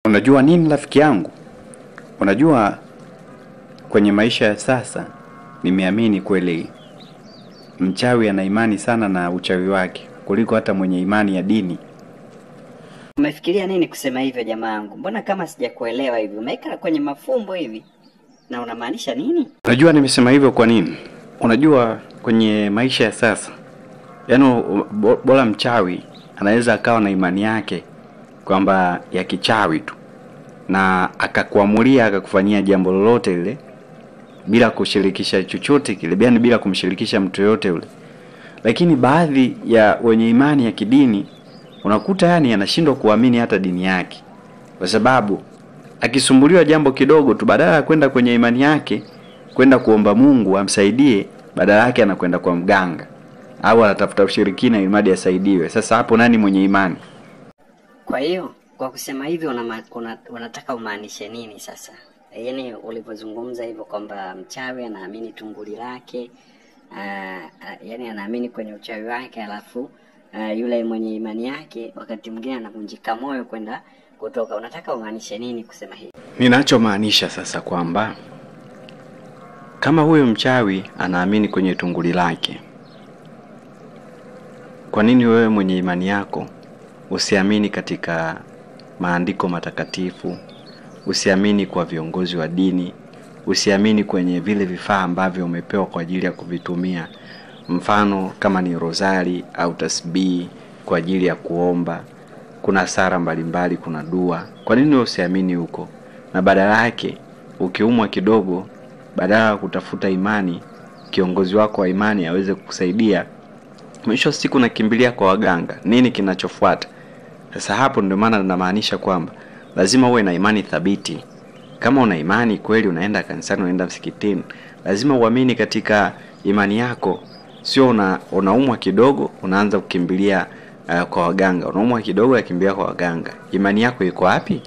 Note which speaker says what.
Speaker 1: Unajua nini rafiki yangu? Unajua kwenye maisha ya sasa nimeamini kweli mchawi ana imani sana na uchawi wake kuliko hata mwenye imani ya dini.
Speaker 2: Umefikiria nini kusema hivyo jamaa yangu? Mbona kama sijakuelewa hivi? Umeika kwenye mafumbo hivi? Na unamaanisha nini?
Speaker 1: Unajua nimesema hivyo kwa nini? Unajua kwenye maisha ya sasa bora mchawi anaweza akawa na imani yake kwamba ya kichawi tu na akakuamulia akakufanyia jambo lolote lile bila kushirikisha chochote kile, yani bila kumshirikisha mtu yote yule. Lakini baadhi ya wenye imani ya kidini unakuta anashindwa kuamini hata dini yake, kwa sababu akisumbuliwa jambo kidogo tu, badala ya kwenda kwenye imani yake kwenda kuomba Mungu amsaidie, badala yake anakwenda kwa mganga au anatafuta ushirikina ili asaidiwe. Sasa hapo nani mwenye imani?
Speaker 2: Kwa hiyo kwa kusema hivyo unataka umaanishe nini sasa? Yaani ulipozungumza hivyo kwamba mchawi anaamini tunguli lake, yani anaamini kwenye uchawi wake, alafu yule mwenye imani yake wakati mwingine anavunjika moyo kwenda kutoka. Unataka umaanishe nini kusema hivi?
Speaker 1: Ninachomaanisha sasa kwamba kama huyo mchawi anaamini kwenye tunguli lake, kwa nini wewe mwenye imani yako usiamini katika maandiko matakatifu, usiamini kwa viongozi wa dini, usiamini kwenye vile vifaa ambavyo umepewa kwa ajili ya kuvitumia, mfano kama ni rozari au tasbihi kwa ajili ya kuomba, kuna sala mbalimbali, kuna dua. Kwa nini usiamini huko? Na badala yake ukiumwa kidogo, badala ya kutafuta imani, kiongozi wako wa imani aweze kukusaidia, mwisho siku nakimbilia kwa waganga. Nini kinachofuata? Sasa hapo ndio maana ninamaanisha kwamba lazima uwe na imani thabiti. Kama una imani kweli, unaenda kanisani, unaenda msikitini, lazima uamini katika imani yako. Sio unaumwa kidogo unaanza kukimbilia kwa waganga, unaumwa kidogo yakimbilia kwa waganga. Imani yako iko wapi?